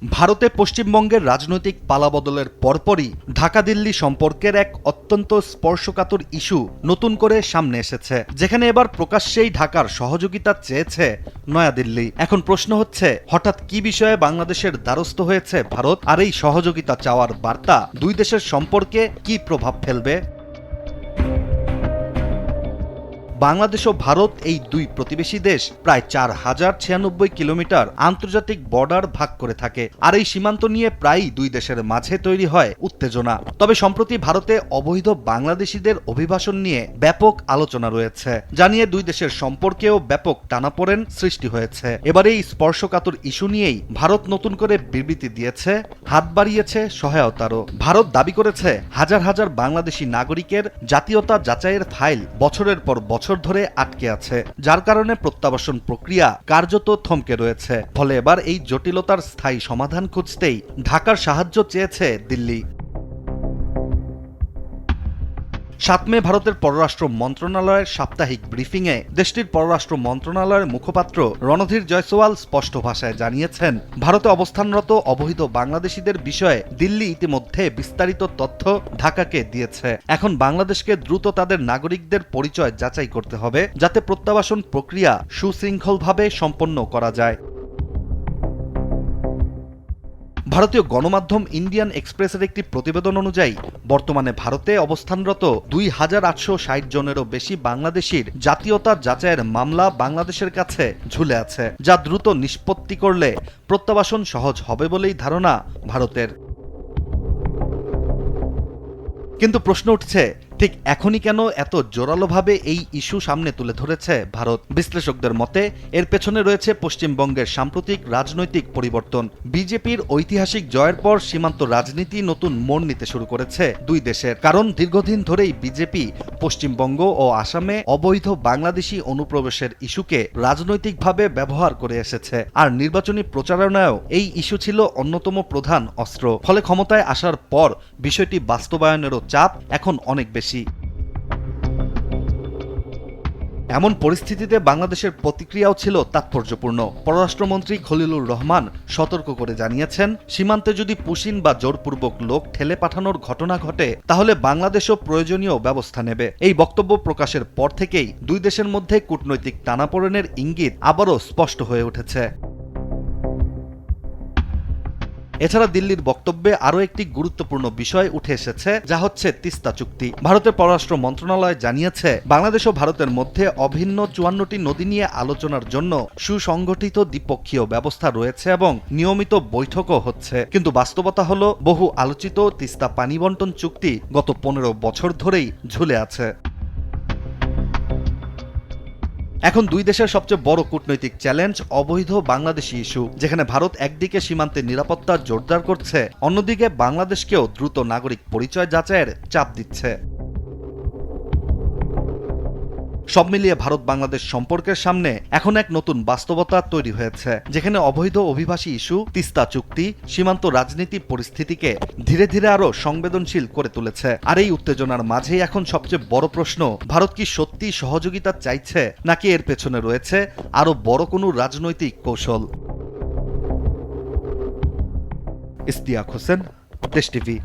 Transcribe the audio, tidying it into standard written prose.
ভারতে পশ্চিমবঙ্গের রাজনৈতিক পালাবদলের পরপরই ঢাকা দিল্লি সম্পর্কের এক অত্যন্ত স্পর্শকাতর ইস্যু নতুন করে সামনে এসেছে, যেখানে এবার প্রকাশ্যেই ঢাকার সহযোগিতা চেয়েছে নয়াদিল্লি। এখন প্রশ্ন হচ্ছে, হঠাৎ কি বিষয়ে বাংলাদেশের দ্বারস্থ হয়েছে ভারত, আর এই সহযোগিতা চাওয়ার বার্তা দুই দেশের সম্পর্কে কি প্রভাব ফেলবে? বাংলাদেশ ও ভারত, এই দুই প্রতিবেশী দেশ প্রায় 4096 কিলোমিটার আন্তর্জাতিক বর্ডার ভাগ করে থাকে, আর এই সীমান্ত নিয়ে প্রায়ই দুই দেশের মাঝে তৈরি হয় উত্তেজনা। তবে সম্প্রতি ভারতে অবৈধ বাংলাদেশিদের অভিবাসন নিয়ে ব্যাপক আলোচনা রয়েছে, যা নিয়ে দুই দেশের সম্পর্কেও ব্যাপক টানাপোড়েন সৃষ্টি হয়েছে। এবার এই স্পর্শকাতর ইস্যু নিয়েই ভারত নতুন করে বিবৃতি দিয়েছে, হাত বাড়িয়েছে সহায়তারও। ভারত দাবি করেছে, হাজার হাজার বাংলাদেশি নাগরিকের জাতীয়তা যাচাইয়ের ফাইল বছরের পর বছর ধরে আটকে আছে, যার কারণে প্রত্যাবাসন প্রক্রিয়া কার্যত থমকে রয়েছে। ফলে এবার এই জটিলতার স্থায়ী সমাধান খুঁজতেই ঢাকার সাহায্য চেয়েছে দিল্লি। 7 মে ভারতের পররাষ্ট্র মন্ত্রণালয়ের সাপ্তাহিক ব্রিফিংয়ে দেশটির পররাষ্ট্র মন্ত্রণালয়ের মুখপাত্র রণধীর জয়সওয়াল স্পষ্ট ভাষায় জানিয়েছেন, ভারতে অবস্থানরত অবৈধ বাংলাদেশিদের বিষয়ে দিল্লি ইতিমধ্যে বিস্তারিত তথ্য ঢাকাকে দিয়েছে। এখন বাংলাদেশকে দ্রুত তাদের নাগরিকদের পরিচয় যাচাই করতে হবে, যাতে প্রত্যাবাসন প্রক্রিয়া সুশৃঙ্খলভাবে সম্পন্ন করা যায়। ভারতীয় গণমাধ্যম ইন্ডিয়ান এক্সপ্রেসের একটি প্রতিবেদন অনুযায়ী বর্তমানে ভারতে অবস্থানরত 2860 জনেরও বেশি বাংলাদেশির জাতীয়তা যাচাইয়ের মামলা বাংলাদেশের কাছে ঝুলে আছে, যা দ্রুত নিষ্পত্তি করলে প্রত্যাবাসন সহজ হবে বলেই ধারণা ভারতের। কিন্তু প্রশ্ন উঠছে, ঠিক এখনই কেন এত জোরালোভাবে এই ইস্যু সামনে তুলে ধরেছে ভারত? বিশ্লেষকদের মতে এর পেছনে রয়েছে পশ্চিমবঙ্গের সাম্প্রতিক রাজনৈতিক পরিবর্তন। বিজেপির ঐতিহাসিক জয়ের পর সীমান্ত রাজনীতি নতুন মোড় নিতে শুরু করেছে দুই দেশের। কারণ দীর্ঘদিন ধরেই বিজেপি পশ্চিমবঙ্গ ও আসামে অবৈধ বাংলাদেশি অনুপ্রবেশের ইস্যুকে রাজনৈতিকভাবে ব্যবহার করে এসেছে, আর নির্বাচনী প্রচারণায়ও এই ইস্যু ছিল অন্যতম প্রধান অস্ত্র। ফলে ক্ষমতায় আসার পর বিষয়টি বাস্তবায়নেরও চাপ এখন অনেক বেশি। এমন পরিস্থিতিতে বাংলাদেশের প্রতিক্রিয়াও ছিল তাৎপর্যপূর্ণ। পররাষ্ট্রমন্ত্রী খলিলুর রহমান সতর্ক করে জানিয়েছেন, সীমান্তে যদি পুশিন বা জোরপূর্বক লোক ঠেলে পাঠানোর ঘটনা ঘটে, তাহলে বাংলাদেশও প্রয়োজনীয় ব্যবস্থা নেবে। এই বক্তব্য প্রকাশের পর থেকেই দুই দেশের মধ্যে কূটনৈতিক টানাপোড়েনের ইঙ্গিত আবারও স্পষ্ট হয়ে উঠেছে। এছাড়া দিল্লির বক্তব্যে আরও একটি গুরুত্বপূর্ণ বিষয় উঠে এসেছে, যা হচ্ছে তিস্তা চুক্তি। ভারতের পররাষ্ট্র মন্ত্রণালয় জানিয়েছে, বাংলাদেশ ও ভারতের মধ্যে অভিন্ন 54টি নদী নিয়ে আলোচনার জন্য সুসংগঠিত দ্বিপক্ষীয় ব্যবস্থা রয়েছে এবং নিয়মিত বৈঠকও হচ্ছে। কিন্তু বাস্তবতা হলো, বহু আলোচিত তিস্তা পানি বন্টন চুক্তি গত 15 বছর ধরেই ঝুলে আছে। এখন দুই দেশের সবচেয়ে বড় কূটনৈতিক চ্যালেঞ্জ অবৈধ বাংলাদেশি ইস্যু, যেখানে ভারত একদিকে সীমান্তে নিরাপত্তা জোরদার করছে, অন্যদিকে বাংলাদেশকেও দ্রুত নাগরিক পরিচয় যাচাইয়ের চাপ দিচ্ছে। সব মিলিয়ে ভারত বাংলাদেশ সম্পর্কের সামনে এখন এক নতুন বাস্তবতা তৈরি হয়েছে, যেখানে অবৈধ অভিবাসী ইস্যু, তিস্তা চুক্তি, সীমান্ত রাজনীতি পরিস্থিতিকে ধীরে ধীরে আরো সংবেদনশীল করে তুলেছে। আর এই উত্তেজনার মাঝেই এখন সবচেয়ে বড় প্রশ্ন, ভারত কি সত্যি সহযোগিতা চাইছে, নাকি এর পেছনে রয়েছে আরো বড় কোনো রাজনৈতিক কৌশল? ইশতিয়াক হোসেন, দেশ টিভি।